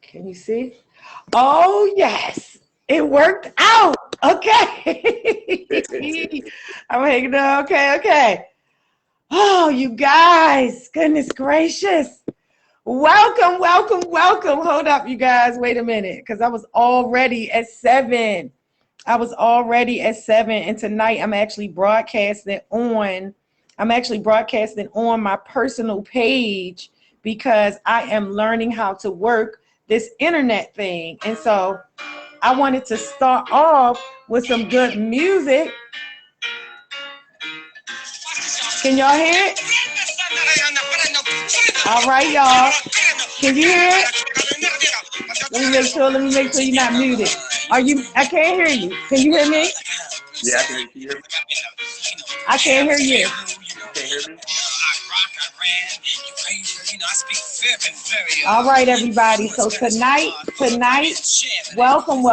Can you see? Oh, yes. It worked out. Okay. I'm hanging on. Okay. Oh, you guys. Goodness gracious. Welcome. Hold up, you guys. Wait a minute. Because I was already at 7. And tonight I'm actually broadcasting on my personal page because I am learning how to work this internet thing. And so I wanted to start off with some good music. Can y'all hear it? All right, y'all. Can you hear it? Let me make sure you're not muted. I can't hear you. Can you hear me? Yeah, I can hear you. I can't hear you. Can't hear me? All right, everybody. So tonight, welcome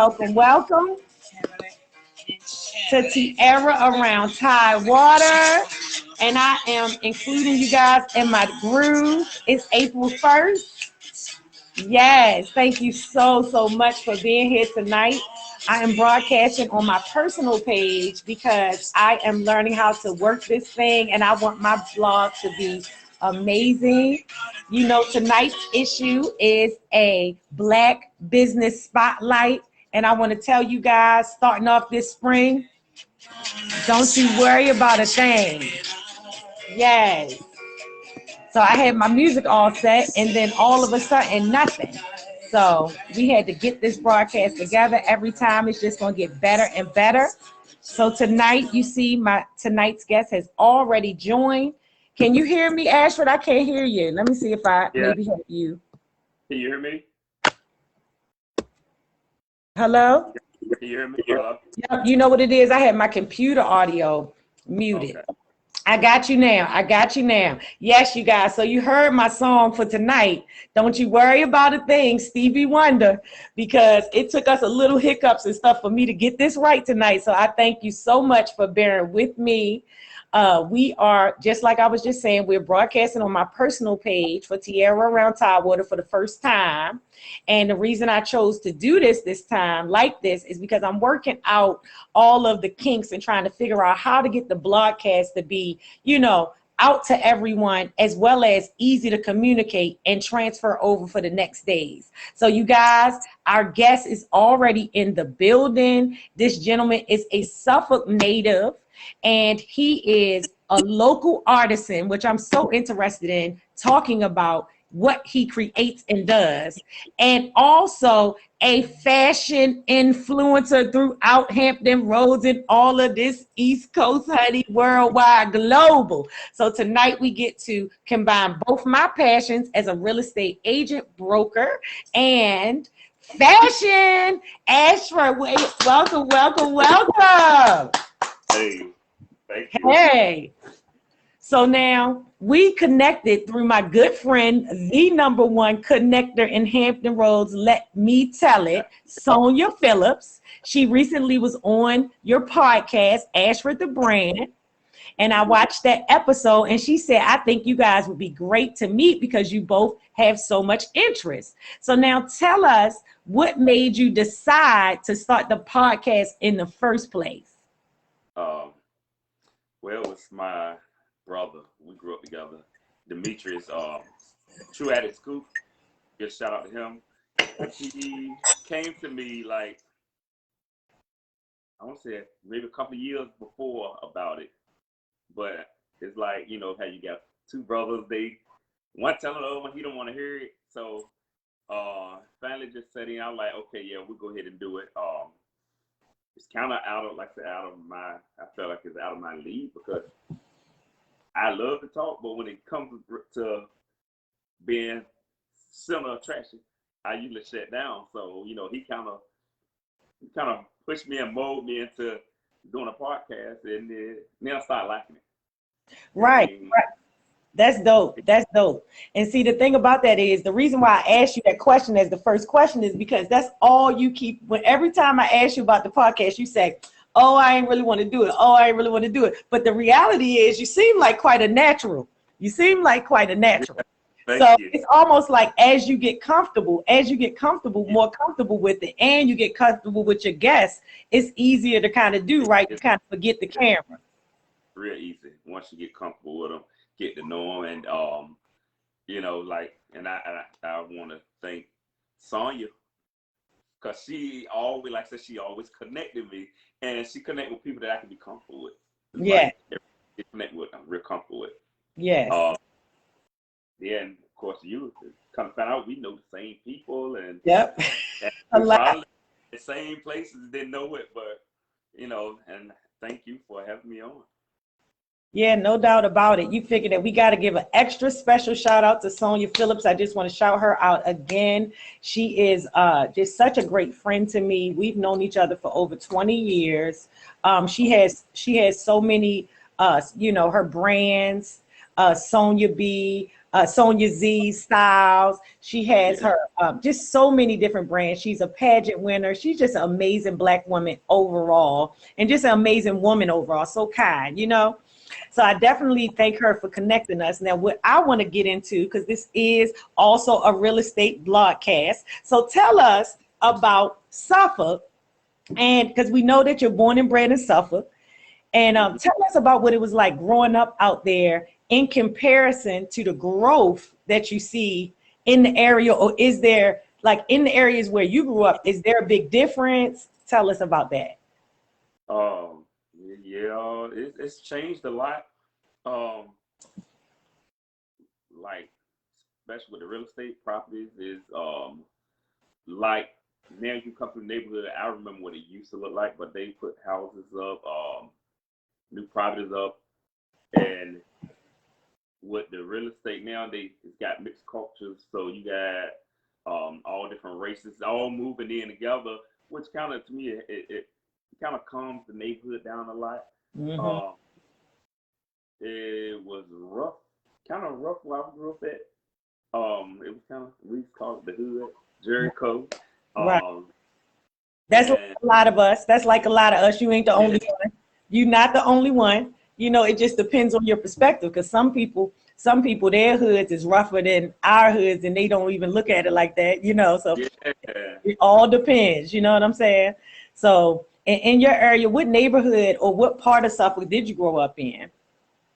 to Tierra around Tidewater. And I am including you guys in my groove. It's April 1st. Yes, thank you so much for being here tonight. I am broadcasting on my personal page because I am learning how to work this thing and I want my blog to be amazing. You know, tonight's issue is a Black business spotlight. And I want to tell you guys, starting off this spring, don't you worry about a thing. Yes. So I had my music all set and then all of a sudden nothing. So we had to get this broadcast together. Every time it's just going to get better and better. So tonight, you see tonight's guest has already joined. Can you hear me, Ashford? I can't hear you. Let me see if I maybe help you. Can you hear me? Hello? Can you hear me? Hello? Yep, you know what it is? I had my computer audio muted. Okay. I got you now. Yes, you guys. So you heard my song for tonight. Don't you worry about a thing, Stevie Wonder, because it took us a little hiccups and stuff for me to get this right tonight. So I thank you so much for bearing with me. We are, just like I was just saying, we're broadcasting on my personal page for Tierra around Tidewater for the first time. And the reason I chose to do this time like this is because I'm working out all of the kinks and trying to figure out how to get the broadcast to be, you know, out to everyone, as well as easy to communicate and transfer over for the next days. So you guys, our guest is already in the building. This gentleman is a Suffolk native. And he is a local artisan, which I'm so interested in talking about what he creates and does, and also a fashion influencer throughout Hampton Roads and all of this East Coast, honey, worldwide, global. So tonight we get to combine both my passions as a real estate agent, broker, and fashion. Ashford, welcome. Hey, thank you. Hey. So now we connected through my good friend, the #1 connector in Hampton Roads. Let me tell it, Sonia Phillips. She recently was on your podcast, Ashford the Brand. And I watched that episode and she said, I think you guys would be great to meet because you both have so much interest. So now tell us what made you decide to start the podcast in the first place? Well, it was my brother. We grew up together. Demetrius, True Addict Scoop. Good shout out to him. He came to me like, I want to say maybe a couple of years before about it. But it's like, you know, how you got two brothers, one telling the other one he don't want to hear it. So finally just said in, I'm like, okay, yeah, we'll go ahead and do it. It's kind of I felt like it's out of my league because I love to talk, but when it comes to being similar attraction, I usually shut down. So, you know, he kind of pushed me and molded me into doing a podcast, and then I started liking it. Right. That's dope. And see, the thing about that is the reason why I asked you that question as the first question is because that's all you keep. Every time I ask you about the podcast, you say, oh, I ain't really want to do it. But the reality is you seem like quite a natural. So you. it's almost like as you get comfortable, more comfortable with it, and you get comfortable with your guests, it's easier to kind of do, right? You kind of forget the camera. Real easy once you get comfortable with them, get to know them, and you know, like, and I want to thank Sonya, because she always, like I said, she always connected me, and she connect with people that I can be comfortable with. Yeah. Like, connect with, I'm real comfortable with. Yes. Yeah, and of course you come find out we know the same people, and yep. A lot. The same places, didn't know it, but you know, and thank you for having me on. Yeah, no doubt about it. You figure that we got to give an extra special shout out to Sonya Phillips. I just want to shout her out again. She is just such a great friend to me. We've known each other for over 20 years. She has so many, you know, her brands, Sonya B, Sonya Z Styles. She has her just so many different brands. She's a pageant winner. She's just an amazing Black woman overall, and just an amazing woman overall. So kind, you know. So I definitely thank her for connecting us. Now, what I want to get into, because this is also a real estate broadcast. So tell us about Suffolk, and because we know that you're born and bred in Suffolk, and tell us about what it was like growing up out there in comparison to the growth that you see in the area, or is there, like in the areas where you grew up, is there a big difference? Tell us about that. Yeah, it's changed a lot. Like, especially with the real estate properties, is like now you come to the neighborhood. I remember what it used to look like, but they put houses up, new properties up, and with the real estate now, it's got mixed cultures. So you got all different races all moving in together, which kind of, to me, it kind of calms the neighborhood down a lot. Mm-hmm. It was rough, kind of rough where I grew up at. It was kind of, we call it the hood, Jericho. Right. That's like a lot of us. That's like a lot of us. You ain't the only one. You're not the only one. You know, it just depends on your perspective, because some people, their hoods is rougher than our hoods, and they don't even look at it like that, you know. So it all depends, you know what I'm saying? So in your area, what neighborhood or what part of Suffolk did you grow up in?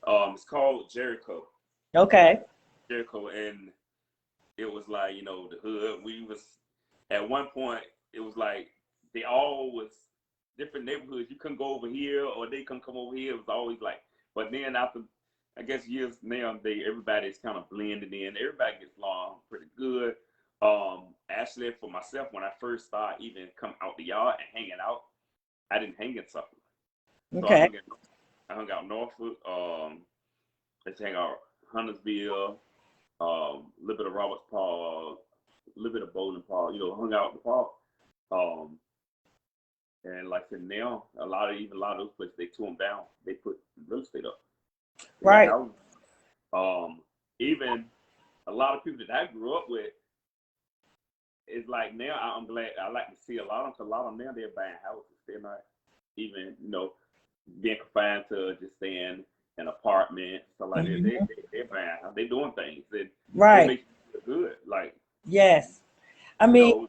It's called Jericho. Okay. Jericho, and it was like, you know, the hood. We was at one point. It was like they all was different neighborhoods. You couldn't go over here, or they couldn't come over here. It was always like. But then after, I guess years now, everybody's kind of blended in. Everybody gets along pretty good. Actually, for myself, when I first started even coming out the yard and hanging out, I didn't hang in Suffolk. Okay. So I hung out Norfolk. Let's hang out Huntersville. A little bit of Roberts Park, a little bit of Bowling Park, you know, hung out in the park. And like I said, now a lot of those places, they tore them down. They put real estate up. Right. Even a lot of people that I grew up with, it's like now I'm glad, I like to see a lot of them, because a lot of them now they're buying houses. They're not even, you know, being confined to just staying an apartment, stuff like that. They're buying, they're doing things that right. They make you feel good. Like, yes, I mean, you know,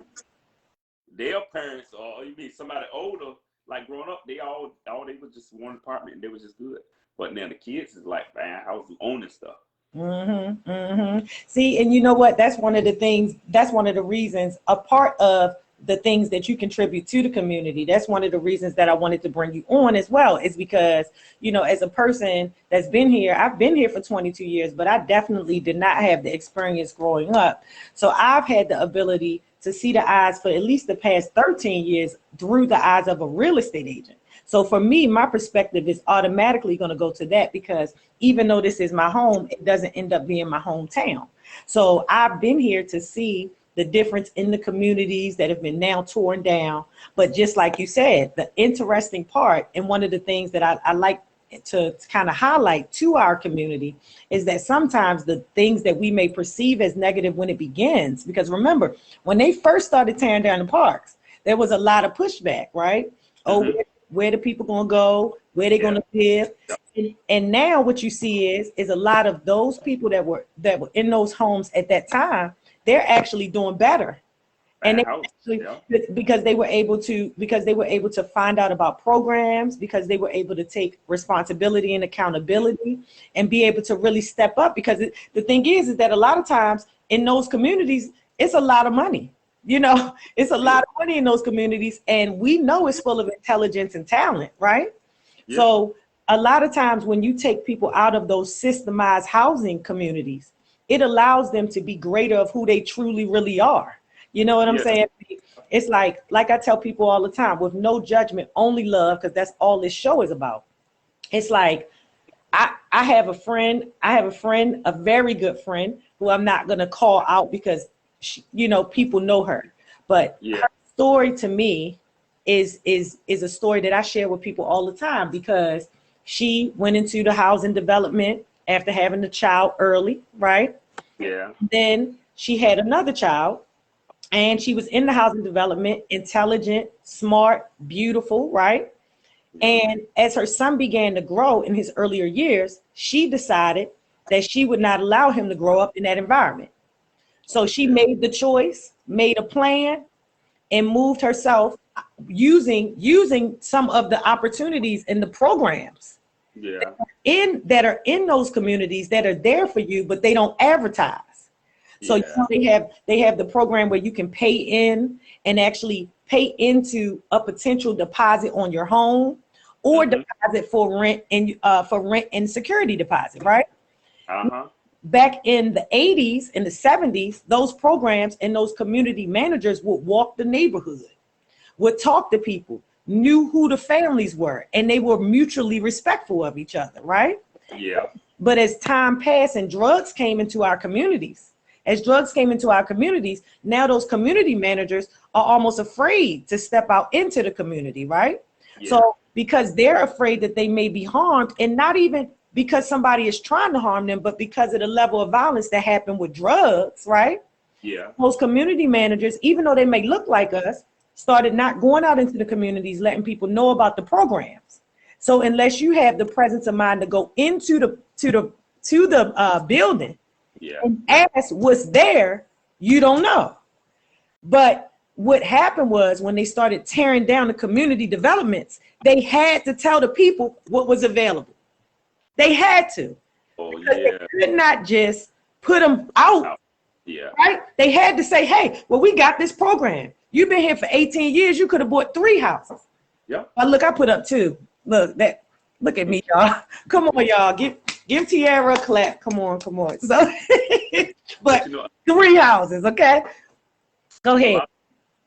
their parents, or you mean somebody older, like growing up, they all they was just one apartment and they was just good. But now the kids is like buying houses, owning stuff. Mm-hmm, mm-hmm. See, and you know what? That's one of the things, that's one of the reasons, a part of the things that you contribute to the community. That's one of the reasons that I wanted to bring you on as well, is because, you know, as a person that's been here, I've been here for 22 years, but I definitely did not have the experience growing up. So I've had the ability to see the eyes for at least the past 13 years through the eyes of a real estate agent. So for me, my perspective is automatically going to go to that, because even though this is my home, it doesn't end up being my hometown. So I've been here to see the difference in the communities that have been now torn down. But just like you said, the interesting part, and one of the things that I like to kind of highlight to our community, is that sometimes the things that we may perceive as negative when it begins, because remember, when they first started tearing down the parks, there was a lot of pushback, right? Oh, where the people gonna go, where they gonna live. And now what you see is a lot of those people that were in those homes at that time, they're actually doing better. And they actually, because they were able to find out about programs, because they were able to take responsibility and accountability and be able to really step up. Because the thing is that a lot of times in those communities, it's a lot of money. You know, it's a lot of money in those communities, and we know it's full of intelligence and talent, right? Yeah. So a lot of times when you take people out of those systemized housing communities, it allows them to be greater of who they truly really are. You know what I'm saying? It's like I tell people all the time, with no judgment, only love, because that's all this show is about. It's like I have a friend, a very good friend, who I'm not gonna call out because she, you know, people know her. But her story to me is a story that I share with people all the time, because she went into the housing development after having a child early, right? Yeah. Then she had another child. And she was in the housing development, intelligent, smart, beautiful, right? And as her son began to grow in his earlier years, she decided that she would not allow him to grow up in that environment. So she made the choice, made a plan, and moved herself using some of the opportunities in the programs that are in those communities that are there for you, but they don't advertise. So you know, they have the program where you can pay in and actually pay into a potential deposit on your home, or deposit for rent and security deposit, right? Back in the 80s and the 70s, those programs and those community managers would walk the neighborhood, would talk to people, knew who the families were, and they were mutually respectful of each other, right? Yeah. But as time passed and drugs came into our communities, now those community managers are almost afraid to step out into the community, right? Yeah. So because they're afraid that they may be harmed, and not even because somebody is trying to harm them, but because of the level of violence that happened with drugs, right? Yeah. Those community managers, even though they may look like us, started not going out into the communities, letting people know about the programs. So unless you have the presence of mind to go into the building, and ask what's there, you don't know. But what happened was, when they started tearing down the community developments, they had to tell the people what was available. They had to. They could not just put them out. Right? They had to say, hey, well, we got this program. You've been here for 18 years. You could have bought 3 houses. Yeah. Look, I put up 2. Look at me, y'all. Come on, y'all. Give Tierra a clap. Come on. So, but 3 houses, okay? Go ahead.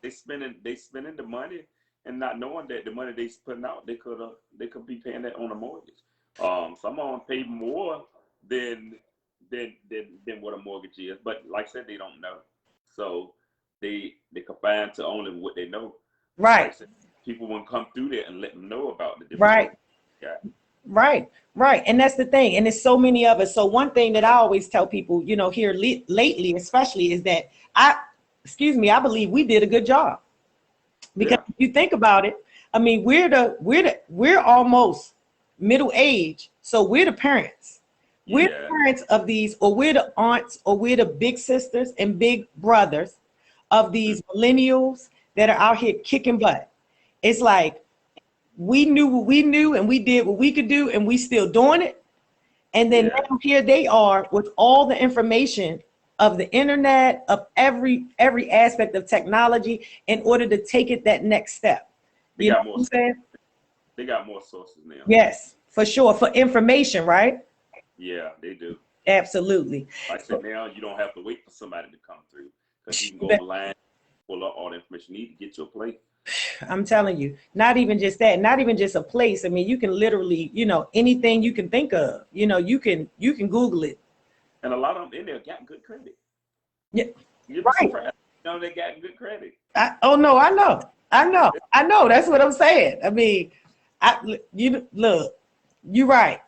They spending the money and not knowing that the money they putting out, they could be paying that on a mortgage. Some of them pay more than what a mortgage is, but like I said, they don't know. So they confine to only what they know. Right. Like said, people won't come through there and let them know about the different Right. And that's the thing. And there's so many of us. So one thing that I always tell people, you know, here lately, especially, is that I believe we did a good job. Because if you think about it, I mean, we're almost middle age. So we're the parents. We're the parents of these, or we're the aunts, or we're the big sisters and big brothers of these millennials that are out here kicking butt. It's like, we knew what we knew, and we did what we could do, and we still doing it. And then now here they are with all the information of the internet, of every aspect of technology, in order to take it that next step. They got more sources now. Yes, for sure, for information, right? Yeah, they do. Absolutely. Like I said, now you don't have to wait for somebody to come through, because you can go online, pull up all the information you need to get to a place. I'm telling you, not even just that, not even just a place. I mean, you can literally, you know, anything you can think of, you know, you can Google it. And a lot of them in there got good credit. Yeah, right. You know, they got good credit. I know. That's what I'm saying. I mean, look, you're right.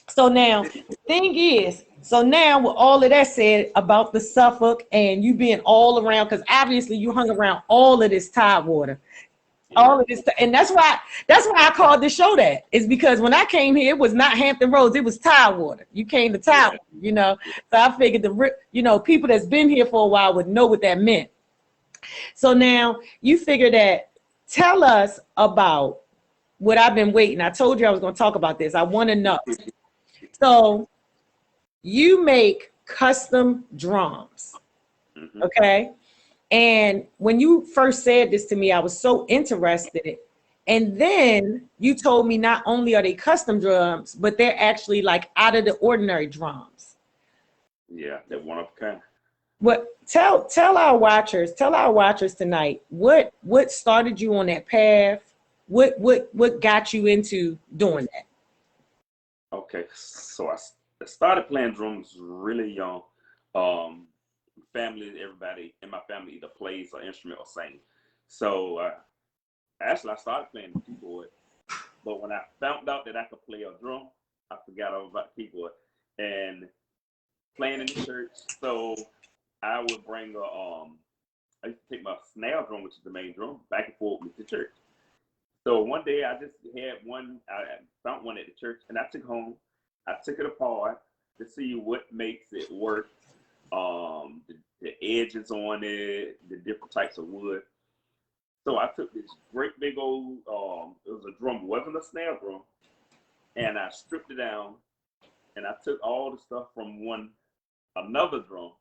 So now the thing is, so now with all of that said about the Suffolk and you being all around, because obviously you hung around all of this Tidewater. all of this stuff. And that's why I called the show that. Is because when I came here, it was not Hampton Roads, it was Tidewater. You came to Tidewater, you know. So I figured people that's been here for a while would know what that meant. So now you figure that. Tell us about what I've been waiting. I told you I was going to talk about this. I want to know. So you make custom drums, okay? And when you first said this to me, I was so interested. And then you told me not only are they custom drums, but they're actually like out of the ordinary drums. Yeah, they're one of a kind. What tell our watchers tonight what started you on that path? What got you into doing that? Okay, so I started playing drums really young. Everybody in my family either plays an instrument or sing. So actually, I started playing the keyboard, but when I found out that I could play a drum, I forgot all about the keyboard and playing in the church. So I would bring I used to take my snare drum, which is the main drum, back and forth with the church. So one day I just had one. I found one at the church, and I took home. I took it apart to see what makes it work. The edges on it, the different types of wood. So I took this great big old, it was a drum, it wasn't a snare drum, and I stripped it down, and I took all the stuff from another drum,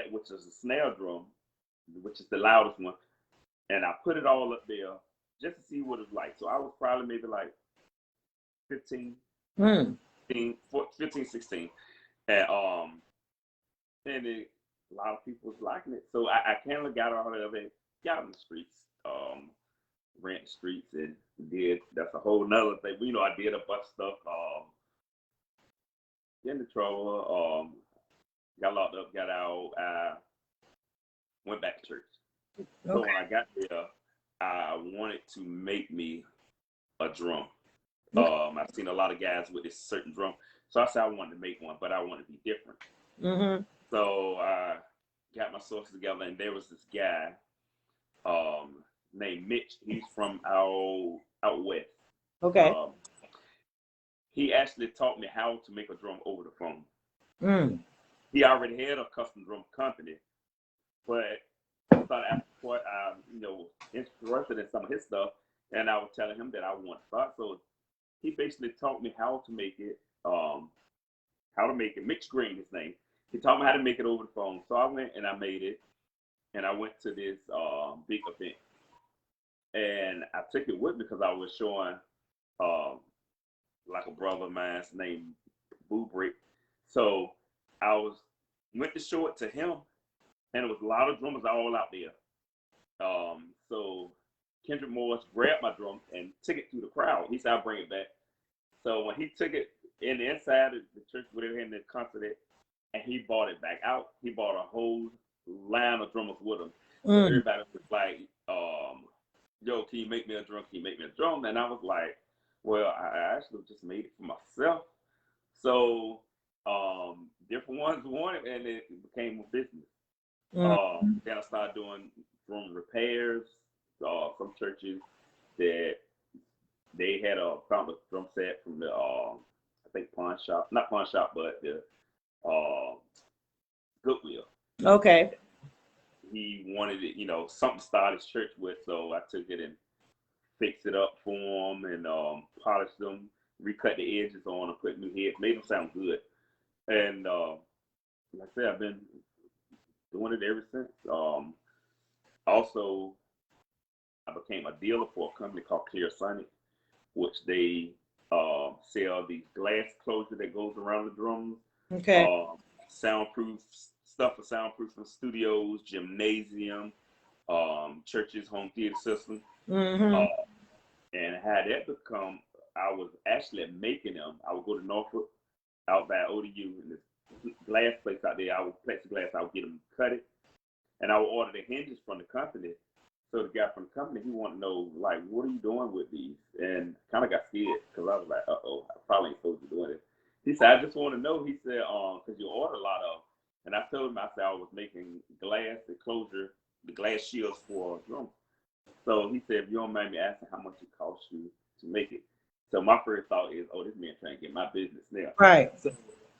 which is a snare drum, which is the loudest one, and I put it all up there just to see what it was like. So I was probably maybe like 15, 16, and a lot of people was liking it. So I kind of got out of it, got in the streets, rent the streets, and that's a whole nother thing. I did a bunch of stuff, get into trouble, got locked up, got out, I went back to church. Okay. So when I got there, I wanted to make me a drum. Okay. I've seen a lot of guys with this certain drum. So I said I wanted to make one, but I wanted to be different. Mm-hmm. So I got my sources together, and there was this guy named Mitch. He's from out west. Okay. He actually taught me how to make a drum over the phone. Mm. He already had a custom drum company, but I thought after I interested in some of his stuff, and I was telling him that I want to start. So he basically taught me how to make it. Mitch Green, his name. He taught me how to make it over the phone. So I went and I made it, and I went to this big event, and I took it with me because I was showing like a brother of mine named Boo Brick. So I went to show it to him, and it was a lot of drummers all out there. So Kendrick Morris grabbed my drum and took it through the crowd. He said, "I'll bring it back." So when he took it in the inside of the church, whatever, in the concert, and he bought it back out, he bought a whole line of drummers with him. So everybody was like, "Yo, can you make me a drum? Can you make me a drum?" And I was like, "Well, I actually just made it for myself." So different ones wanted, and it became a business. Then I started doing drum repairs. Some churches that they had found a drum set from the I think not pawn shop, but the Goodwill. Okay. He wanted it, something to start his church with, so I took it and fixed it up for him and polished them, recut the edges on them, put new heads, made them sound good. And like I said, I've been doing it ever since. Also, I became a dealer for a company called Clear Sonic, which they sell these glass closure that goes around the drums. Okay. Soundproof stuff for soundproofing studios, gymnasium, churches, home theater system. Mm-hmm. And had that become, I was actually making them. I would go to Norfolk, out by ODU, and this glass place out there. I would plexiglass. I would get them cut it, and I would order the hinges from the company. So the guy from the company, he wanted to know, like, what are you doing with these? And kind of got scared because I was like, uh-oh, I probably ain't supposed to be doing it. He said, I just want to know. He said, because you order a lot of them. And I told him, I said I was making glass enclosure, the glass shields for a drum. So he said, if you don't mind me asking how much it costs you to make it. So my first thought is, oh, this man trying to get my business now. Right. So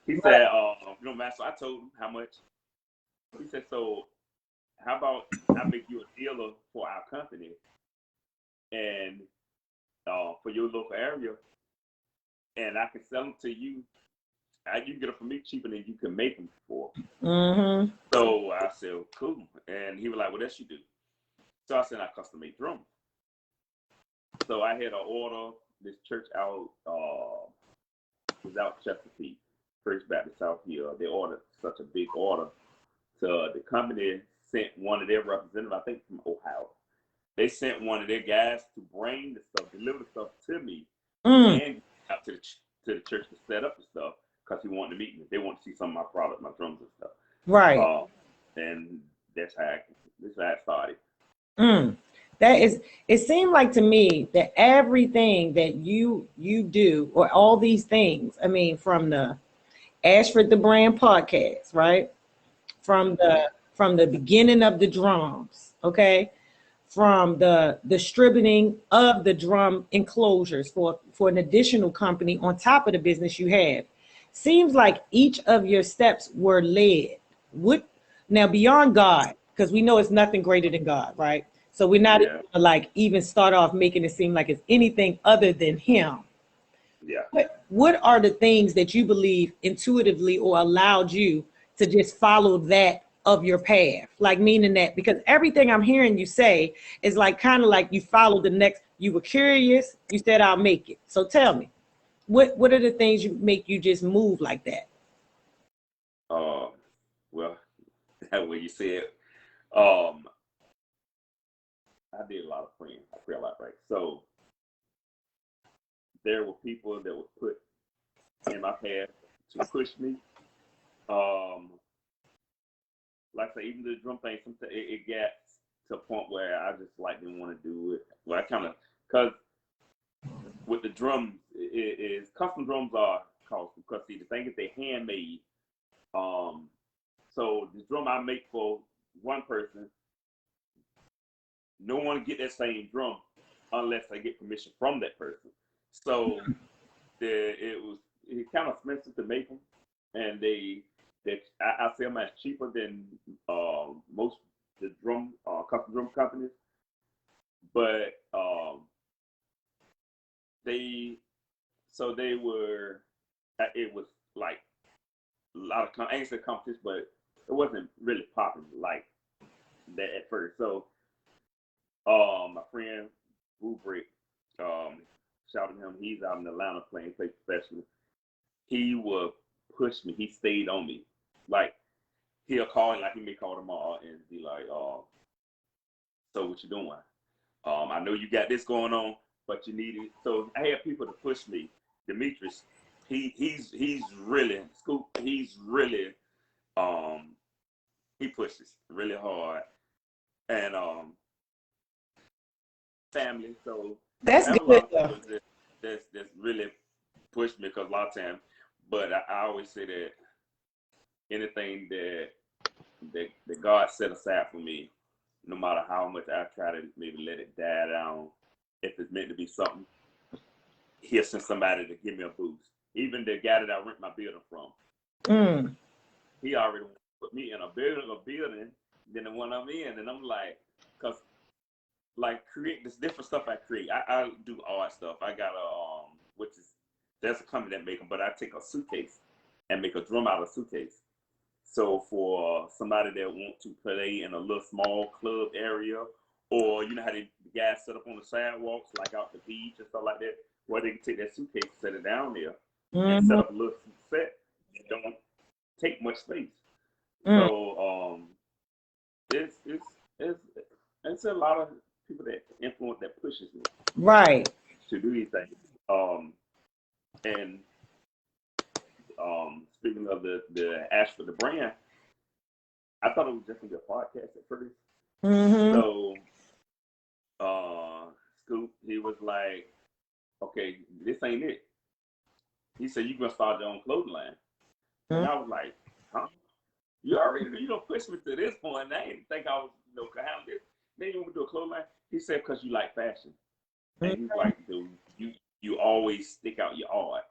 he said, you know, man, so I told him how much. He said, so how about I make you a dealer for our company and for your local area, and I can sell them to you. You can get them from me cheaper than you can make them for. Mm-hmm. So I said, well, cool. And he was like, what else you do? So I said, I custom make drums. So I had an order. This church out was out Chesapeake, First Baptist South here. They ordered such a big order. So the company sent one of their representatives, I think from Ohio. They sent one of their guys to bring the stuff, deliver the stuff to me, and out to the church to set up the stuff because he wanted to meet me. They want to see some of my product, my drums and stuff. Right. And that's how it started. That is, it seemed like to me that everything that you do, or all these things, I mean, from the Ashford the Brand podcast, right? From the beginning of the drums, okay? From the distributing of the drum enclosures for an additional company on top of the business you have. Seems like each of your steps were led. Now beyond God, because we know it's nothing greater than God, right? So we're not even start off making it seem like it's anything other than Him. Yeah. What are the things that you believe intuitively or allowed you to just follow that of your path? Like, meaning that, because everything I'm hearing you say is like kind of like you followed the next, you were curious, you said I'll make it. So tell me, what are the things you make you just move like that? Well, that way you said, I did a lot of praying. I pray a lot, right? So there were people that were put in my path to push me. Like I say, even the drum thing, sometimes it got to a point where I just like didn't want to do it. Well, I kind of, because with the drums, it is custom drums are costly because see the thing is they handmade. So the drum I make for one person, no one get that same drum unless I get permission from that person. So it kind of expensive to make them, and I sell them as cheaper than most the custom drum companies, but they were, it was like a lot of I ain't say competition, but it wasn't really popular like that at first. So my friend Rubrick, shout out to him, he's out in Atlanta playing professionally. He would push me, he stayed on me. Like he'll call, like he may call tomorrow and be like, so what you doing? I know you got this going on, but you need it. So I had people to push me. Demetrius, he's really Scoop. He's really he pushes really hard, and family. So That's I have a good. lot of people that's really pushed me because a lot of times. But I always say that anything that God set aside for me, no matter how much I try to maybe let it die down, if it's meant to be something, he'll send somebody to give me a boost. Even the guy that I rent my building from, he already put me in a building than the one I'm in, and I'm like, cause like create this different stuff I create. I do art stuff. I got there's a company that make them, but I take a suitcase and make a drum out of a suitcase. So for somebody that want to play in a little small club area, or you know how the guys set up on the sidewalks, like out the beach and stuff like that, where they can take that suitcase, set it down there, and set up a little set. It don't take much space. So it's a lot of people that influence that pushes me Right. to do these things. And speaking of the Ashford the Brand, I thought it was just gonna be a podcast at first. So Scoop, he was like, okay, this ain't it. He said, you gonna start your own clothing line. And I was like, huh? You don't push me to this point. I didn't think I was, handle this. Then you want to do a clothing line? He said, because you like fashion. And he's like, dude, you always stick out your art.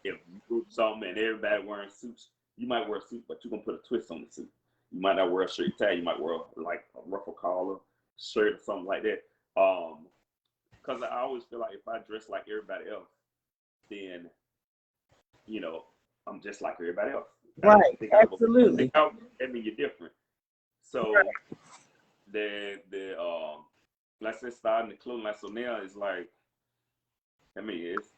If you do something and everybody wearing suits, you might wear a suit, but you're going to put a twist on the suit. You might not wear a shirt tie. You might wear like a ruffle collar shirt or something like that. Because I always feel like if I dress like everybody else, then, you know, I'm just like everybody else. Right, absolutely. That means you're different. So like I said, starting the clothing line. So now it's like, I mean, it's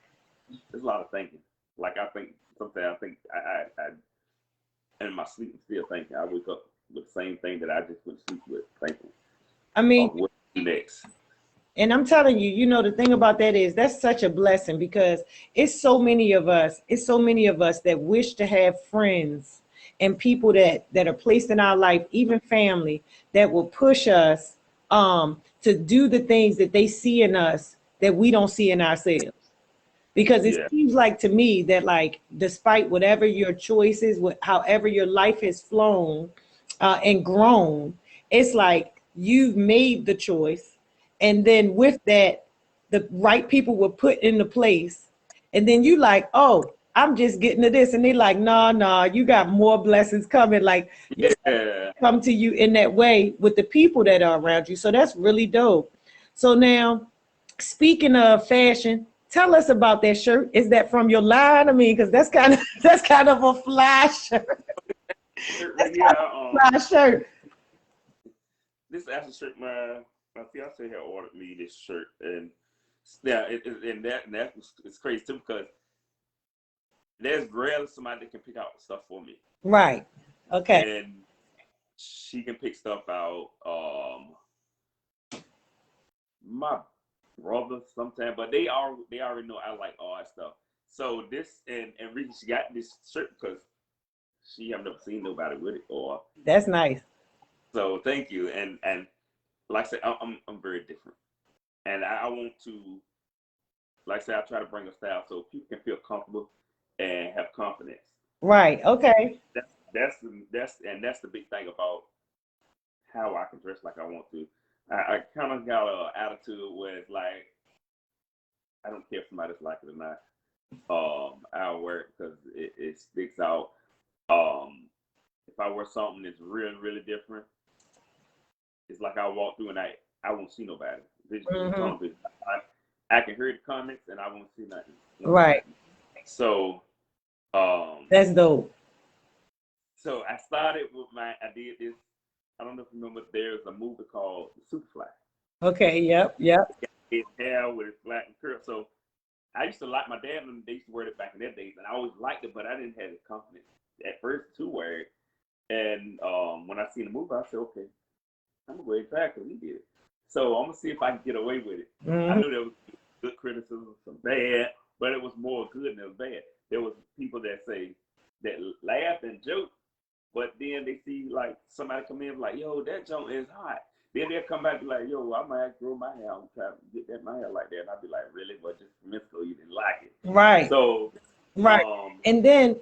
a lot of thinking. Like I think sometimes I in my sleep still thinking. I wake up with the same thing that I just went to sleep with thinking. I mean, what's next? And I'm telling you, you know, the thing about that is that's such a blessing because it's so many of us that wish to have friends and people that are placed in our life, even family, that will push us to do the things that they see in us that we don't see in ourselves. Because it seems like to me that, like, despite whatever your choices, however your life has flown and grown, it's like you've made the choice. And then with that, the right people were put into place. And then you like, oh, I'm just getting to this. And they're like, no, you got more blessings coming. Like, come to you in that way with the people that are around you. So that's really dope. So now, speaking of fashion, tell us about that shirt. Is that from your line? I mean, because that's kind of a fly shirt. Fly shirt. This actually shirt, my fiance had ordered me this shirt, and it's crazy too because there's rarely somebody that can pick out stuff for me. Right. Okay. And she can pick stuff out. My brother sometimes, but they already know I like all that stuff. So this and reason she got this shirt because she have never seen nobody with it or. That's nice. So thank you, and like I said, I'm very different, and I want to, like I said, I try to bring a style so people can feel comfortable and have confidence. Right. Okay. That's the big thing about how I can dress like I want to. I kind of got an attitude where it's like I don't care if somebody's like it or not. I'll wear it because it sticks out. If I wear something that's really, really different, it's like I walk through and I won't see nobody. I can hear the comments and I won't see nothing. Right. So that's dope. So I started with I did this. I don't know if you remember. There's a movie called Superfly. Okay. Yep. His hair with his flat and curl. So I used to like my dad and they used to wear it back in their days, and I always liked it, but I didn't have the confidence at first to wear it. And when I seen the movie, I said, okay, I'm gonna go ahead and try it because he did it. So I'm gonna see if I can get away with it. I knew there was good criticism, some bad, but it was more good than it was bad. There was people that laugh and joke, but then they see like somebody come in like, yo, that joint is hot. Then they'll come back and be like, yo, I might grow my hair. I'm trying to get that my hair like that. And I'll be like, really? But just minuscule, you didn't like it. Right. So right. And then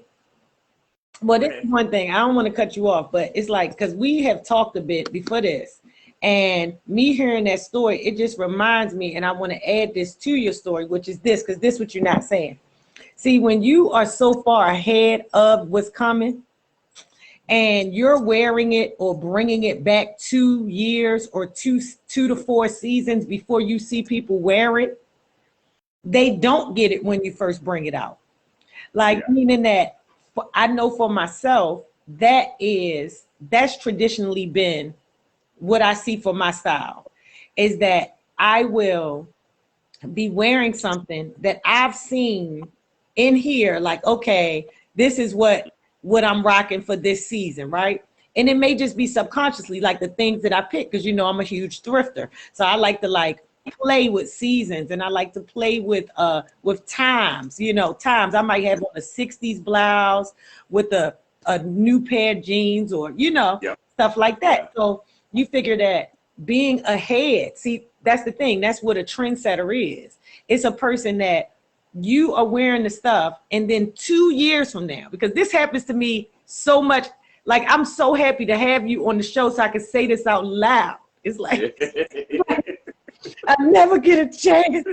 this is one thing. I don't want to cut you off, but it's like, because we have talked a bit before this, and me hearing that story, it just reminds me, and I want to add this to your story, which is this, because this is what you're not saying. See, when you are so far ahead of what's coming, and you're wearing it or bringing it back 2 years or two to 4 seasons before you see people wear it, they don't get it when you first bring it out. Like, meaning that I know for myself, that's traditionally been what I see for my style, is that I will be wearing something that I've seen in here, like, okay, this is what I'm rocking for this season, right? And it may just be subconsciously like the things that I pick, because you know I'm a huge thrifter, so I like to play with seasons, and I like to play with times. Times I might have on a 60s blouse with a new pair of jeans, or stuff like that. So you figure that being ahead, see, that's the thing. That's what a trendsetter is. It's a person that you are wearing the stuff, and then 2 years from now, because this happens to me so much, like I'm so happy to have you on the show so I can say this out loud. It's like, I never get a chance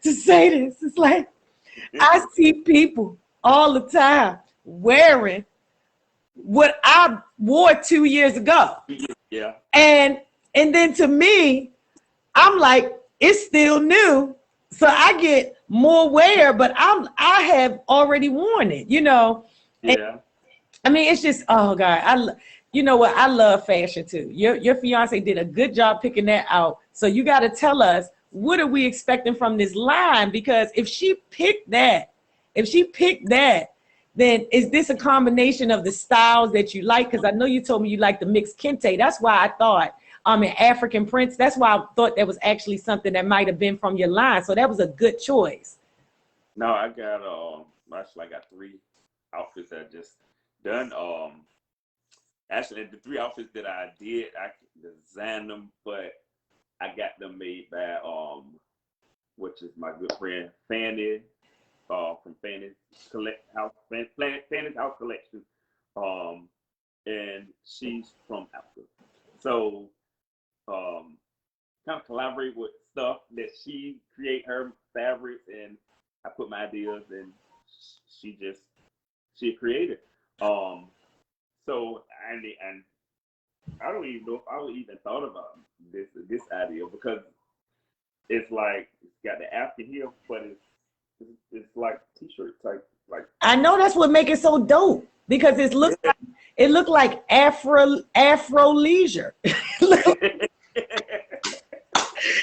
to say this. It's like, I see people all the time wearing what I wore 2 years ago. Yeah. And then to me, I'm like, it's still new. So I get more wear, but I have already worn it, you know. Yeah. And, I mean, it's just, oh God, you know what? I love fashion too. Your fiance did a good job picking that out. So you got to tell us, what are we expecting from this line? Because if she picked that, then is this a combination of the styles that you like? Because I know you told me you like the mixed kente. That's why I thought, an African prints. That's why I thought that was actually something that might have been from your line. So that was a good choice. No, I got actually I got 3 outfits that I just done. Actually the 3 outfits that I did, I designed them, but I got them made by which is my good friend Fanny, from Fanny's Fanny's House Collection. And she's from Africa. So kind of collaborate with stuff that she create her fabrics, and I put my ideas, and she created. So and I don't even know if I would even thought about this idea, because it's like it's got the African here, but it's like t-shirt type. Like, I know that's what makes it so dope, because it looked like Afro leisure.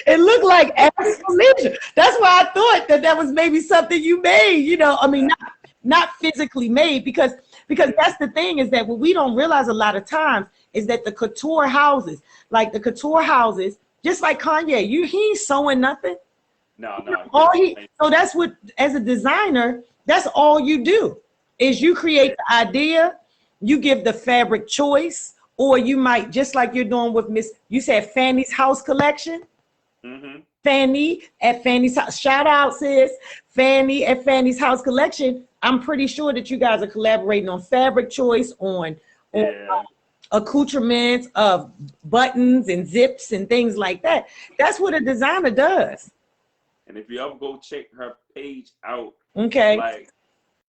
It looked like Afro leisure. That's why I thought that was maybe something you made. You know, I mean, not physically made, because that's the thing, is that what we don't realize a lot of times is that the couture houses, just like Kanye, he ain't sewing nothing. No. So that's what, as a designer, that's all you do, is you create the idea, you give the fabric choice, or you might, just like you're doing with you said Fanny's House Collection. Mm-hmm. Fanny at Fanny's House. Shout out, sis. Fanny at Fanny's House Collection. I'm pretty sure that you guys are collaborating on fabric choice, on accoutrements of buttons and zips and things like that. That's what a designer does. And if you ever go check her page out, okay, like,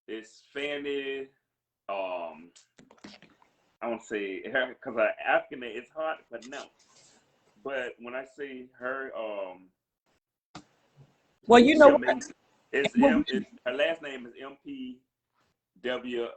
it's Fanny. I won't say her, because her African name, it's hard to pronounce. But when I say her, well, you know what? Her last name is MPWO.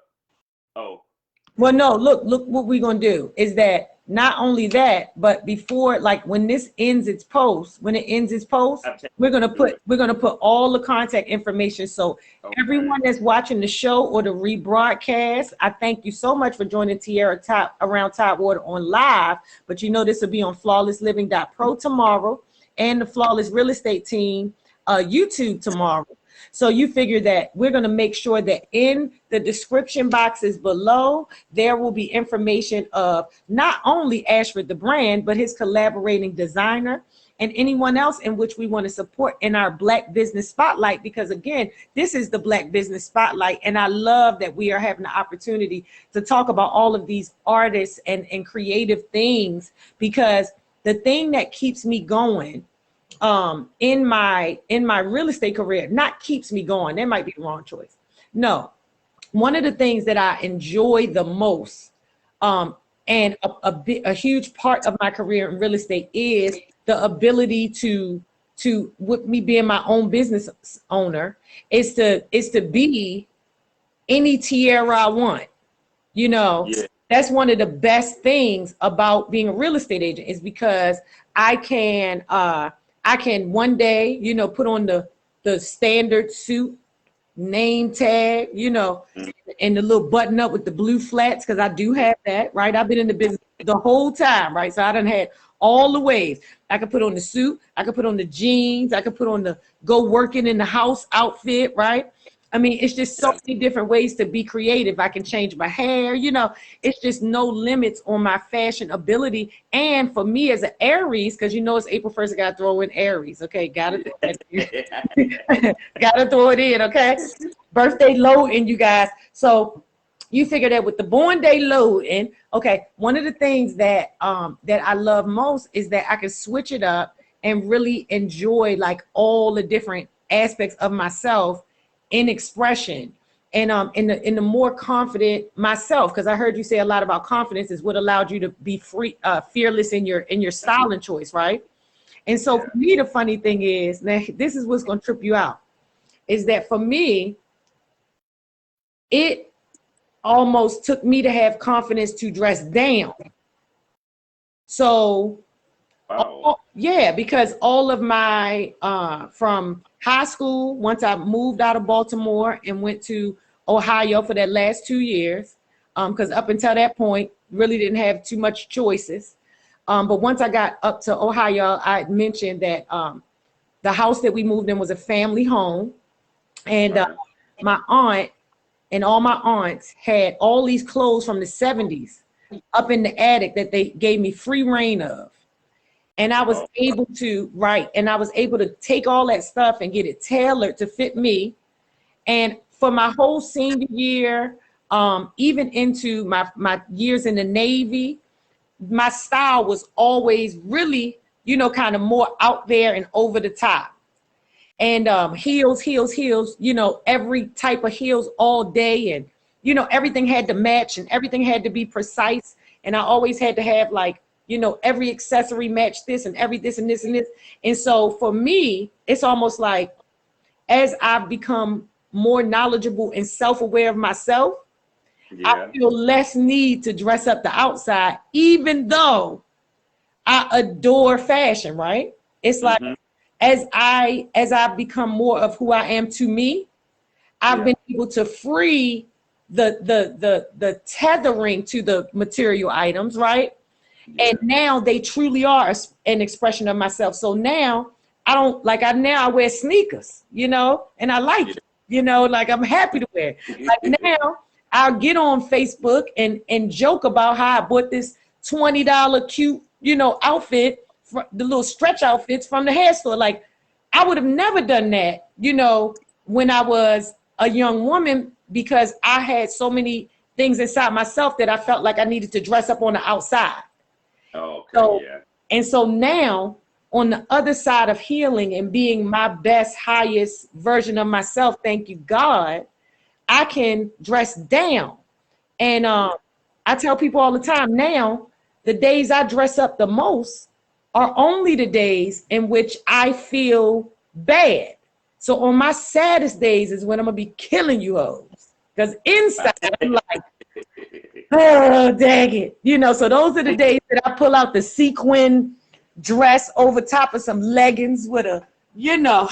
Well, no, look what we're going to do is that not only that, but before, like when it ends its post, we're going to put all the contact information. So everyone that's watching the show or the rebroadcast, I thank you so much for joining Tierra around Tidewater on live, but you know, this will be on flawlessliving.pro tomorrow, and the Flawless Real Estate Team YouTube tomorrow. So you figure that we're going to make sure that in the description boxes below, there will be information of not only Ashford the Brand, but his collaborating designer and anyone else in which we want to support in our Black Business Spotlight. Because again, this is the Black Business Spotlight. And I love that we are having the opportunity to talk about all of these artists and creative things, because the thing that keeps me going in my real estate career, not keeps me going, that might be the wrong choice. No, one of the things that I enjoy the most, and a huge part of my career in real estate, is the ability to with me being my own business owner, is to be any Tierra I want. You know, that's one of the best things about being a real estate agent, is because I can one day, you know, put on the standard suit, name tag, you know, and the little button up with the blue flats, because I do have that, right? I've been in the business the whole time, right? So I done had all the ways. I could put on the suit, I could put on the jeans, I could put on the go working in the house outfit, right? I mean, it's just so many different ways to be creative. I can change my hair, you know, it's just no limits on my fashion ability. And for me as an Aries, because you know it's April 1st, I got to throw in Aries, okay? Gotta throw it in, okay? Birthday low in, you guys. So, you figure that with the born day loading, okay, one of the things that that I love most is that I can switch it up and really enjoy like all the different aspects of myself in expression, and in the more confident myself, because I heard you say a lot about confidence is what allowed you to be free, fearless in your style and choice, right? And so for me, the funny thing is, now this is what's going to trip you out, is that for me, it almost took me to have confidence to dress down. So, yeah, because all of my, from high school, once I moved out of Baltimore and went to Ohio for that last 2 years, because up until that point, really didn't have too much choices. But once I got up to Ohio, I mentioned that the house that we moved in was a family home. And my aunt and all my aunts had all these clothes from the 70s up in the attic that they gave me free reign of. And I was able to, right, and I was able to take all that stuff and get it tailored to fit me. And for my whole senior year, even into my years in the Navy, my style was always really, you know, kind of more out there and over the top. And heels, heels, heels, you know, every type of heels all day. And, you know, everything had to match and everything had to be precise. And I always had to have like, you know, every accessory match this and every this and this and this. And so for me, it's almost like as I've become more knowledgeable and self-aware of myself, I feel less need to dress up the outside, even though I adore fashion, right? It's like as I've become more of who I am to me, I've been able to free the tethering to the material items, right? And now they truly are an expression of myself. So now I don't like I wear sneakers, you know, and I like it, you know, like I'm happy to wear it. Like now I'll get on Facebook and joke about how I bought this $20 cute, you know, outfit, for the little stretch outfits from the hair store. Like I would have never done that, you know, when I was a young woman, because I had so many things inside myself that I felt like I needed to dress up on the outside. And so now on the other side of healing and being my best, highest version of myself, thank you, God, I can dress down. And I tell people all the time now, the days I dress up the most are only the days in which I feel bad. So on my saddest days is when I'm gonna be killing you hoes. Because inside I'm like, oh, dang it. You know, so those are the days that I pull out the sequin dress over top of some leggings with a, you know,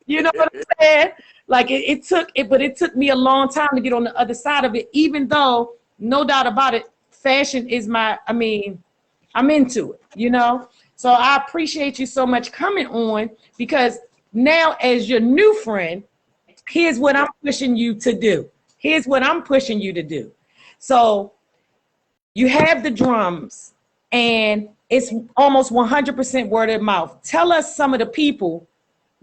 you know what I'm saying? Like it took me a long time to get on the other side of it, even though no doubt about it, fashion is I'm into it, you know? So I appreciate you so much coming on, because now as your new friend, here's what I'm pushing you to do. Here's what I'm pushing you to do. So you have the drums and it's almost 100% word of mouth. Tell us some of the people,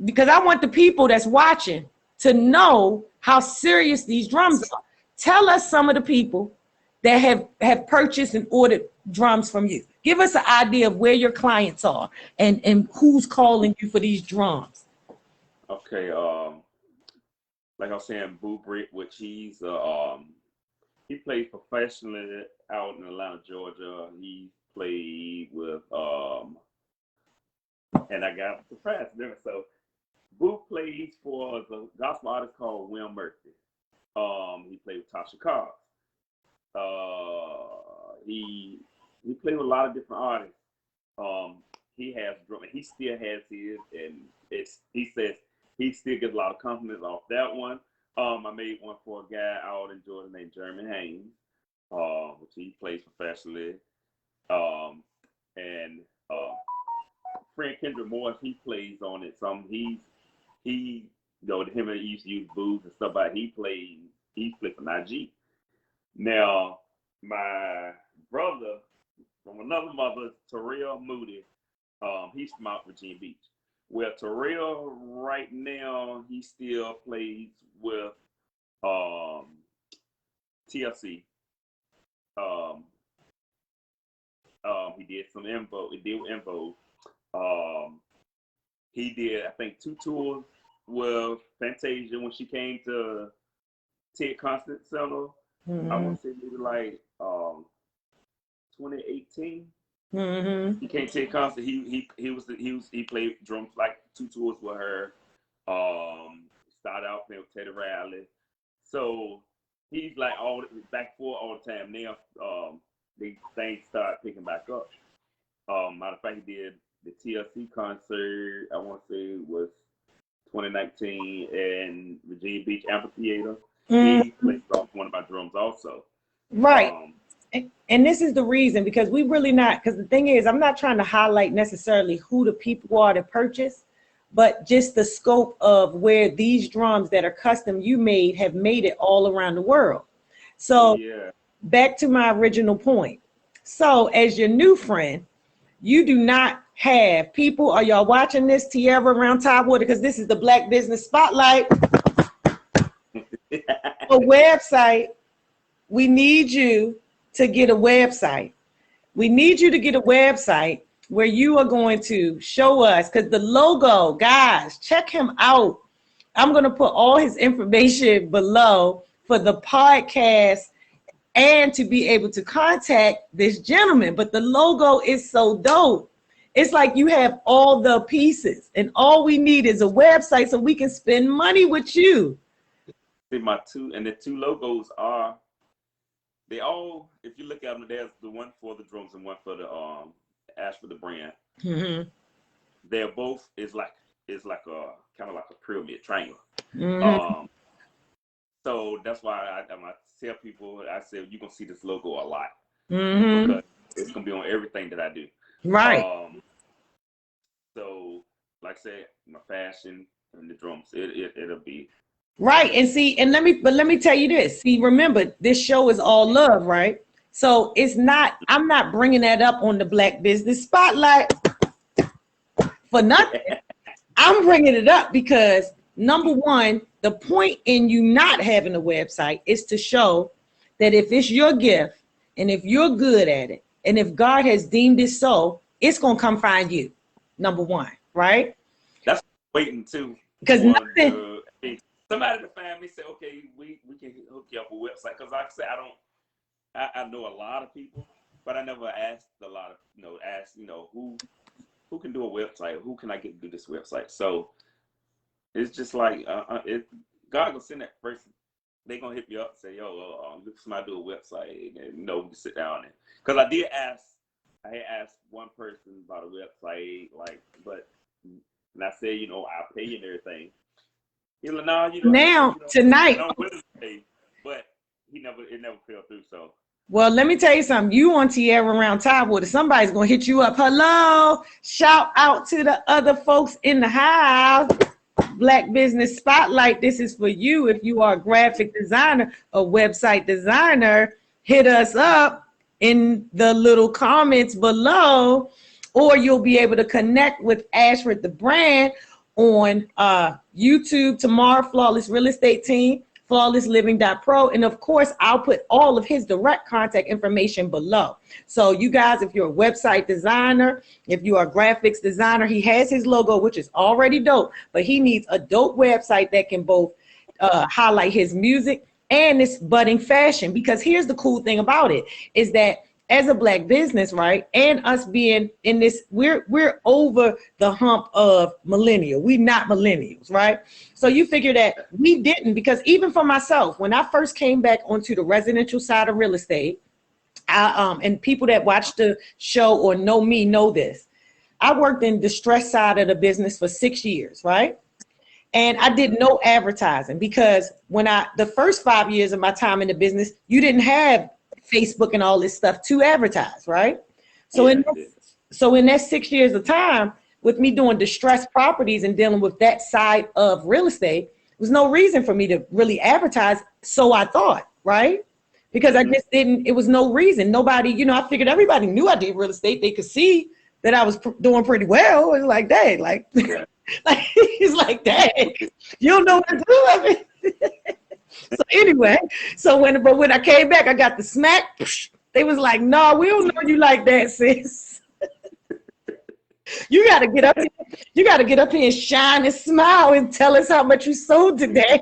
because I want the people that's watching to know how serious these drums are. Tell us some of the people that have purchased and ordered drums from you. Give us an idea of where your clients are and who's calling you for these drums. Okay, like I was saying, Boo Brick, which he plays professionally out in Atlanta, Georgia. He played with and I got surprised there. So Boo plays for the gospel artist called Will Murphy. He played with Tasha Cobbs. He played with a lot of different artists. He has drum, and he still has his, and he says he still gets a lot of compliments off that one. I made one for a guy out in Georgia named Jeremy Haynes, which he plays professionally. And friend Kendrick Morris, he plays on it. He you know, him and he used to use booths and stuff, but he plays for IG. Now, my brother from another mother, Terrell Moody, he's from out Virginia Beach. Well, Terrell right now, he still plays with TLC. He did some info. He did info. He did, I think, 2 tours with Fantasia when she came to Ted Constant Center. I want to say maybe like 2018. He came to Ted Constant. He played drums like 2 tours with her. Started out playing with Teddy Riley. So he's like back for all the time. Now things start picking back up. Matter of fact, he did the TLC concert, I want to say it was 2019 in Virginia Beach Amphitheater. He played off one of my drums also. Right. And this is the reason, because we really not, because the thing is, I'm not trying to highlight necessarily who the people are that purchase, but just the scope of where these drums that are custom you made have made it all around the world. So back to my original point. So as your new friend, you do not have people, are y'all watching this, Tierra around Tidewater, because this is the Black Business Spotlight. A website. We need you to get a website. We need you to get a website where you are going to show us, because the logo, guys, check him out. I'm going to put all his information below for the podcast and to be able to contact this gentleman. But the logo is so dope. It's like you have all the pieces, and all we need is a website so we can spend money with you. See, the 2 logos are, they all, if you look at them, there's the one for the drums and one for the Ashford the Brand. They're both is like a kind of like a pyramid triangle. So that's why I tell people, I said you're gonna see this logo a lot because it's gonna be on everything that I do. Right. So like I said, my fashion and the drums, it'll be right. And see, and let me tell you this. See, remember, this show is all love, right? So it's not, I'm not bringing that up on the Black Business Spotlight for nothing. I'm bringing it up because, number one, the point in you not having a website is to show that if it's your gift and if you're good at it and if God has deemed it so, it's going to come find you. Number one, right? That's waiting too. Because somebody to find me say, okay, we can hook you up a website. Because like I said, I know a lot of people, but I never asked a lot of, who can do a website? Who can I get to do this website? So it's just like, God will send that person. They're going to hit you up and say, yo, look, somebody do a website. And, we can sit down. Because I had asked one person about a website, and I said, I'll pay you and everything. He's like, no, you don't. Now, tonight. But it never fell through, so. Well, let me tell you something. You on Tierra around Tidewater, somebody's going to hit you up. Hello. Shout out to the other folks in the house. Black Business Spotlight. This is for you. If you are a graphic designer, a website designer, hit us up in the little comments below, or you'll be able to connect with Ashford the Brand on YouTube tomorrow, Flawless Real Estate Team, flawlessliving.pro. And of course, I'll put all of his direct contact information below. So you guys, if you're a website designer, if you are a graphics designer, he has his logo, which is already dope, but he needs a dope website that can both highlight his music and this budding fashion. Because here's the cool thing about it is that as a Black business, right, and us being in this, we're over the hump of millennial. We not millennials, right? So you figure that we didn't, because even for myself, when I first came back onto the residential side of real estate, and people that watch the show or know me know this, I worked in the distress side of the business for 6 years, right? And I did no advertising because the first 5 years of my time in the business, you didn't have Facebook and all this stuff to advertise, right? So in that 6 years of time, with me doing distressed properties and dealing with that side of real estate, there was no reason for me to really advertise. So I thought, right? Because I just didn't, it was no reason. Nobody, I figured everybody knew I did real estate. They could see that I was doing pretty well. It was like, dang, like, it's like, dang, you don't know what to do. So anyway, but when I came back, I got the smack. They was like, "No, we don't know you like that, sis. You got to get up. You got to get up here and shine and smile and tell us how much you sold today."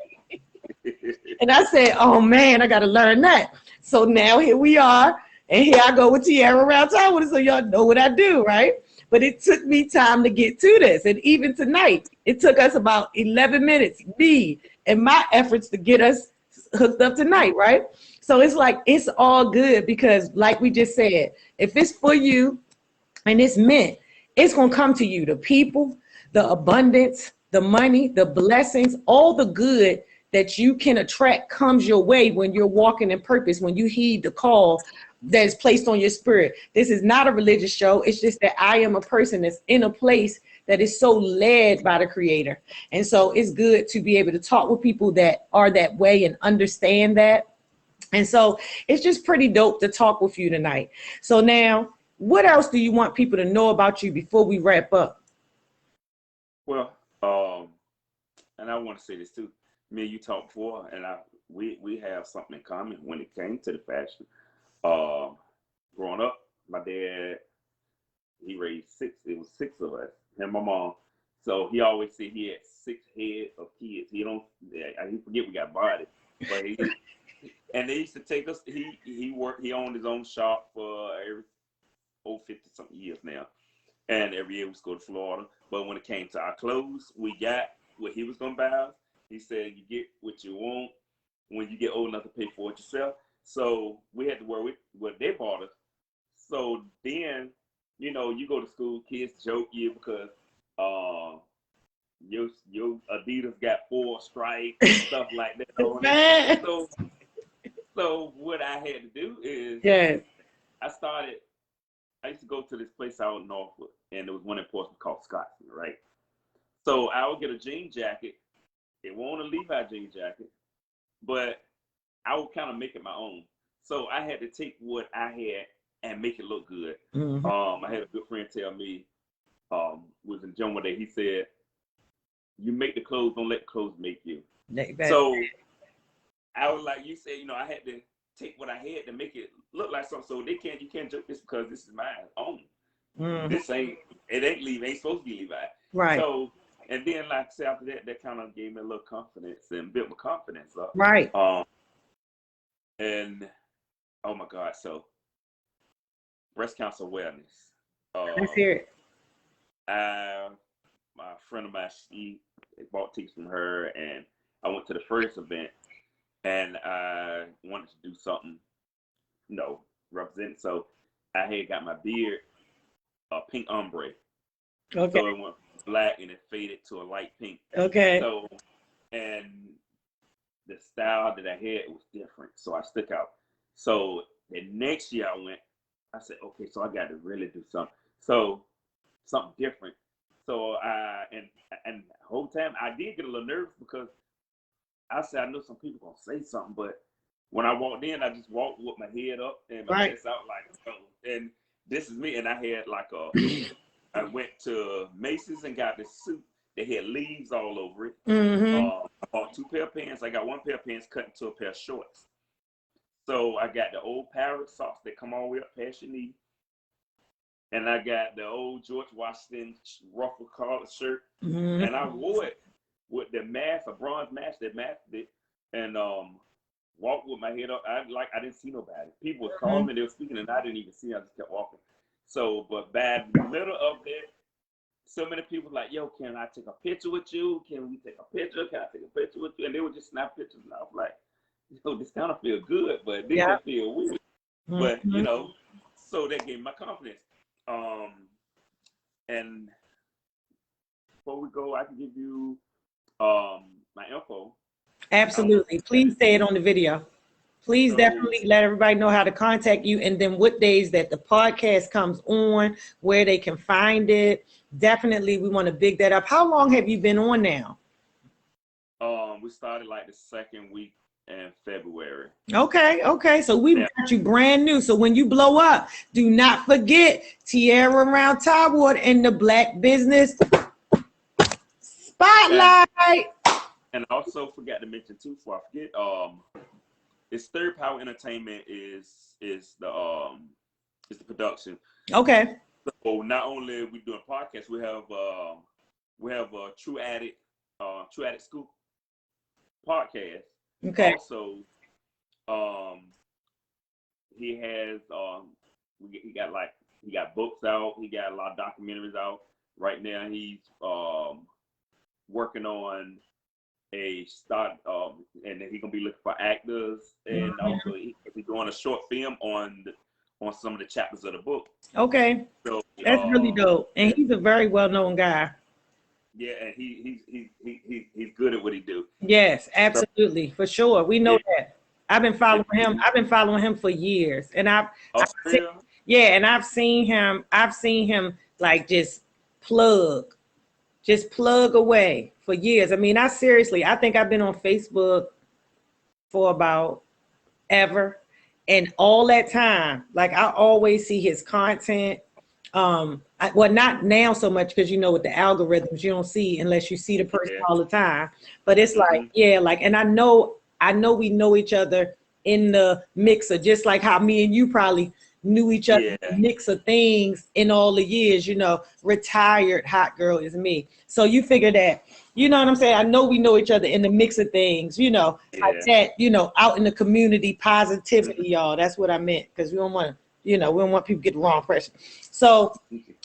And I said, "Oh man, I got to learn that." So now here we are, and here I go with Tierra around Tidewater, so y'all know what I do, right? But it took me time to get to this, and even tonight, it took us about 11 minutes, me and my efforts to get us hooked up tonight, right? So it's like, it's all good because like we just said, if it's for you and it's meant, it's going to come to you. The people, the abundance, the money, the blessings, all the good that you can attract comes your way when you're walking in purpose, when you heed the call that is placed on your spirit. This is not a religious show. It's just that I am a person that's in a place that is so led by the Creator. And so it's good to be able to talk with people that are that way and understand that. And so it's just pretty dope to talk with you tonight. So now, what else do you want people to know about you before we wrap up? Well, and I want to say this too. Me and you talked before, and we have something in common when it came to the fashion. Growing up, my dad, he raised six. It was six of us, and my mom. So he always said he had 6 heads of kids. He forget we got bodies, but and they used to take us. He owned his own shop for 50 something years now, and every year we used to go to Florida. But when it came to our clothes, we got what he was gonna buy us. He said, "You get what you want when you get old enough to pay for it yourself." So we had to work with what they bought us. So then, you go to school, kids joke you because your Adidas got 4 stripes and stuff like that on it. So what I had to do is, I used to go to this place out in Norfolk, and there was one in Portsmouth called Scotsman, right? So I would get a jean jacket. It wasn't a Levi jean jacket, but I would kind of make it my own. So I had to take what I had and make it look good. Mm-hmm. I had a good friend tell me, was in the gym one day, he said, "You make the clothes, don't let the clothes make you." So I was like, you said, I had to take what I had to make it look like something. So you can't joke this because this is mine own. Mm-hmm. It ain't supposed to be Levi. Right. So, and then like I said, after that kind of gave me a little confidence and built my confidence up. Right. And oh my God, so breast cancer awareness. Let's hear it. My friend of mine, she bought tickets from her, and I went to the first event, and I wanted to do something, represent. So I had got my beard pink ombre. Okay. So it went black and it faded to a light pink. Okay. So, and the style that I had was different, so I stuck out. So the next year I said, okay, so I got to really do something. So something different. So and the whole time I did get a little nervous because I said, I know some people gonna say something, but when I walked in, I just walked with my head up and my chest out like, and this is me. And I had like I went to Macy's and got this suit that had leaves all over it. Mm-hmm. I bought 2 pair of pants. I got 1 pair of pants cut into a pair of shorts. So I got the old parrot socks that come all the way up past your knee. And I got the old George Washington ruffle collar shirt. Mm-hmm. And I wore it with the mask, a bronze mask that matched it. And walked with my head up. I didn't see nobody. People were calling me, they were speaking, and I didn't even see them. I just kept walking. So, but by the middle of it, so many people were like, yo, can I take a picture with you? Can we take a picture? Can I take a picture with you? And they would just snap pictures. And I was like, this kind of feel good, but this just feel weird. Mm-hmm. But, so that gave me my confidence. And before we go, I can give you my info. Absolutely. Please say it on the video. Please definitely let everybody know how to contact you, and then what days that the podcast comes on, where they can find it. Definitely, we want to big that up. How long have you been on now? We started like the 2nd week in February. Okay. So we got you brand new. So when you blow up, do not forget Tierra around Tidewater and the Black Business Spotlight. And I also forgot to mention too, before I forget, it's Third Power Entertainment is the production. Okay. So not only we doing podcasts, we have a True Addict Scoop podcast. Okay. Also, he has he got books out. He got a lot of documentaries out right now. He's working on a start, and then he's gonna be looking for actors, and also he's doing a short film on some of the chapters of the book. Okay. So That's really dope, and he's a very well-known guy. Yeah, and he's good at what he do. Yes, absolutely, for sure. We know that. I've been following him. I've been following him for years, and I've seen him. I've seen him like just plug away for years. I mean, I think I've been on Facebook for about ever, and all that time, like I always see his content. Well, not now so much because with the algorithms, you don't see unless you see the person all the time. But it's like, and I know we know each other in the mixer, just like how me and you probably knew each other in the mix of things in all the years. Retired hot girl is me. So you figure that, you know what I'm saying? I know we know each other in the mix of things, like that, out in the community, positivity, y'all. That's what I meant, because we don't want to. We don't want people to get the wrong impression. So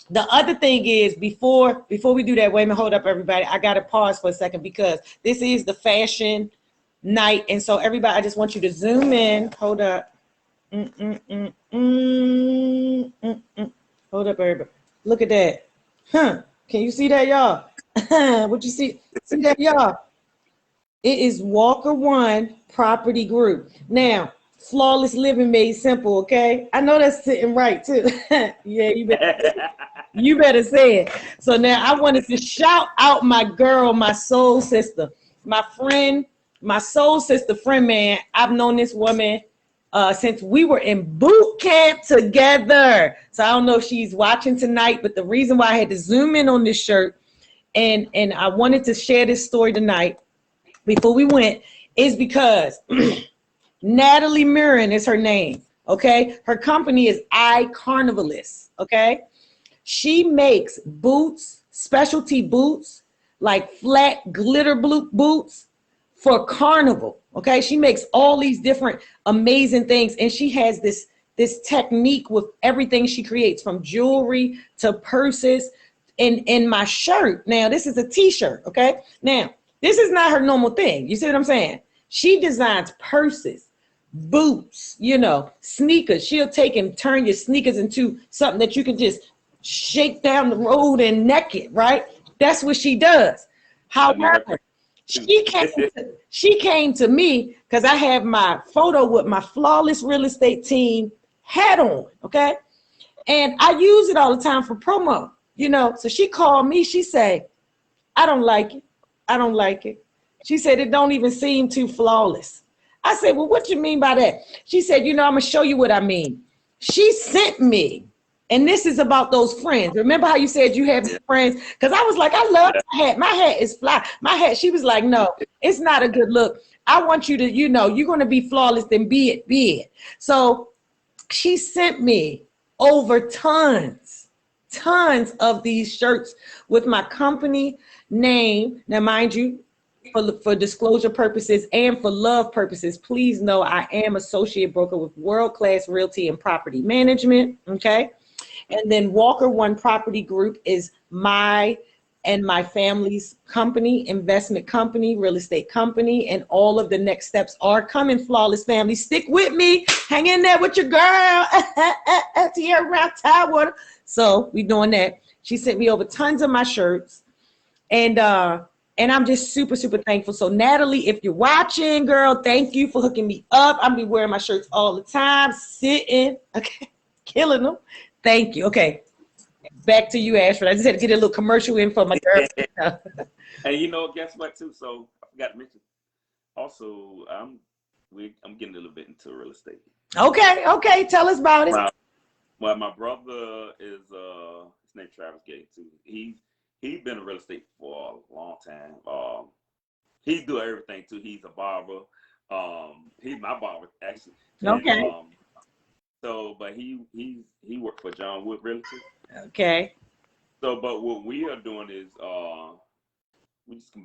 the other thing is, before we do that, wait a minute, hold up, everybody. I got to pause for a second because this is the fashion night. And so everybody, I just want you to zoom in. Hold up. Hold up, everybody. Look at that. Can you see that, y'all? What you see? See that, y'all? It is Walker One Property Group. Now, Flawless Living Made Simple, okay? I know that's sitting right too. Yeah, you better say it. So now I wanted to shout out my girl, my soul sister, my friend, my soul sister friend, man. I've known this woman since we were in boot camp together. So I don't know if she's watching tonight, but the reason why I had to zoom in on this shirt and I wanted to share this story tonight before we went is because Natalie Mirren is her name, okay? Her company is iCarnivalist, okay? She makes boots, specialty boots, like flat glitter boots for Carnival, okay? She makes all these different amazing things, and she has this technique with everything she creates, from jewelry to purses. In my shirt, now this is a t-shirt, okay? Now, this is not her normal thing. You see what I'm saying? She designs purses, boots, sneakers. She'll take and turn your sneakers into something that you can just shake down the road and neck it, right? That's what she does. However, she came to me because I have my photo with my Flawless Real Estate Team hat on, okay? And I use it all the time for promo, So she called me. She said, I don't like it. I don't like it. She said, it don't even seem too flawless. I said, well, what you mean by that? She said, I'm going to show you what I mean. She sent me, and this is about those friends. Remember how you said you have friends? Because I was like, I love my hat. My hat is fly. My hat, she was like, no, it's not a good look. I want you to, you're going to be flawless, then be it. So she sent me over tons of these shirts with my company name. Now, mind you, for disclosure purposes and for love purposes, please know I am associate broker with World Class Realty and Property Management, okay? And then Walker One Property Group is my and my family's company, investment company, real estate company, and all of the next steps are coming, Flawless family. Stick with me. Hang in there with your girl, Tierra around Tidewater. So we doing that. She sent me over tons of my shirts. And I'm just super, super thankful. So Natalie, if you're watching, girl, thank you for hooking me up. I'll be wearing my shirts all the time, sitting, okay, killing them. Thank you. Okay, back to you, Ashford. I just had to get a little commercial in for my girl. And guess what too? So I forgot to mention. Also, I'm getting a little bit into real estate. Okay. Tell us about it. Well, my brother is his name's Travis Gay too. He's been in real estate for a long time. he do everything too. He's a barber. He's my barber actually. Okay. And, so, but he worked for John Wood Realty. Okay. So, but what we are doing is we just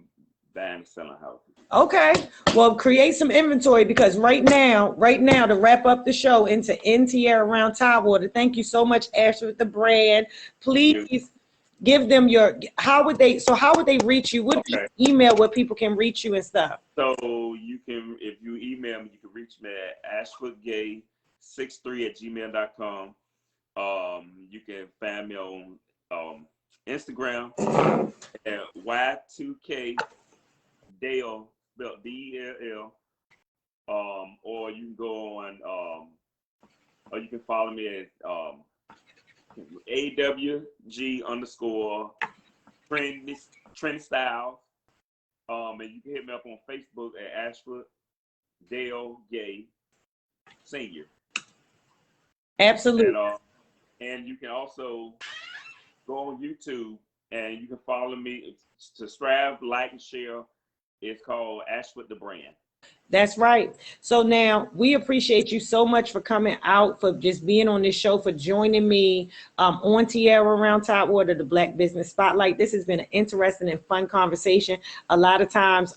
buying and selling houses. Okay. Well, create some inventory, because right now, to wrap up the show into Right Tierra around Tidewater. Thank you so much, Ashford the Brand. Please give them your, how would they reach you? What email where people can reach you and stuff? So you can, if you email me, you can reach me at ashfordgay63@gmail.com. You can find me on Instagram at Y2K Dale, spelled D-E-L-L. Or you can go on, or you can follow me at AWG_trendstyles. And you can hit me up on Facebook at Ashford Dale Gay Senior. Absolutely. And you can also go on YouTube and you can follow me, subscribe, like, and share. It's called Ashford the Brand. That's right. So now we appreciate you so much for coming out, for just being on this show, for joining me on Tierra around Tidewater, the Black Business Spotlight. This has been an interesting and fun conversation. A lot of times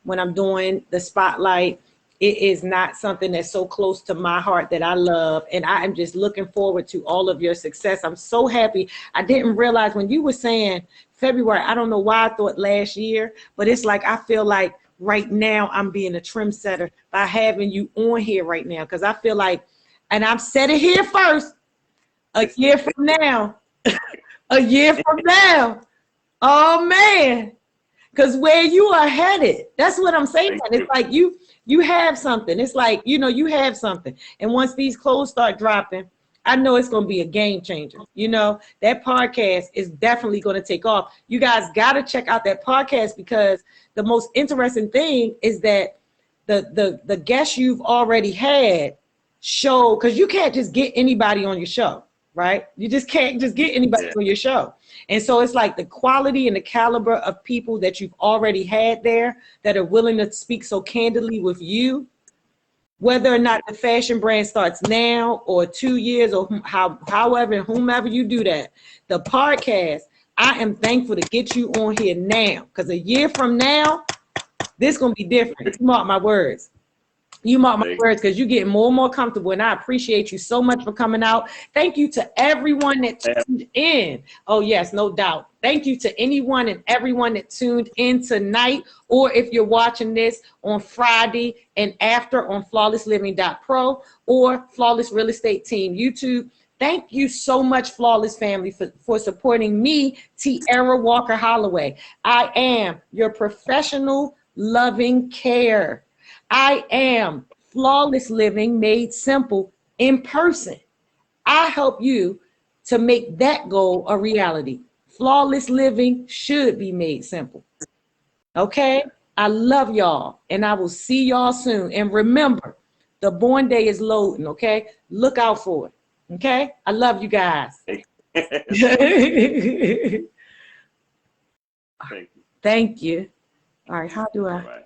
when I'm doing the spotlight, it is not something that's so close to my heart that I love. And I am just looking forward to all of your success. I'm so happy. I didn't realize when you were saying February, I don't know why I thought last year, but it's like, I feel like right now I'm being a trendsetter by having you on here right now. Because I feel like, and I've said it here first, a year from now, a year from now, oh man, because where you are headed, that's what I'm saying. It's like you have something. It's like, you know, you have something. And once these clothes start dropping, I know it's going to be a game changer. You know, that podcast is definitely going to take off. You guys got to check out that podcast, because the most interesting thing is that the guests you've already had show, because you can't just get anybody on your show, right? You just can't just get anybody on your show. And so it's like the quality and the caliber of people that you've already had there that are willing to speak so candidly with you, whether or not the fashion brand starts now or 2 years or however, whomever you do that. The podcast, I am thankful to get you on here now, because a year from now, this is going to be different. You mark my words. You mark my words, because you're getting more and more comfortable, and I appreciate you so much for coming out. Thank you to everyone that tuned in. Oh, yes, no doubt. Thank you to anyone and everyone that tuned in tonight, or if you're watching this on Friday and after on flawlessliving.pro or Flawless Real Estate Team YouTube. Thank you so much, Flawless family, for supporting me, Tierra Walker Holloway. I am your professional loving care. I am Flawless Living made simple in person. I help you to make that goal a reality. Flawless living should be made simple. Okay? I love y'all, and I will see y'all soon. And remember, the Born Day is loading, okay? Look out for it. Okay? I love you guys. Thank you. Thank you. All right, how do I?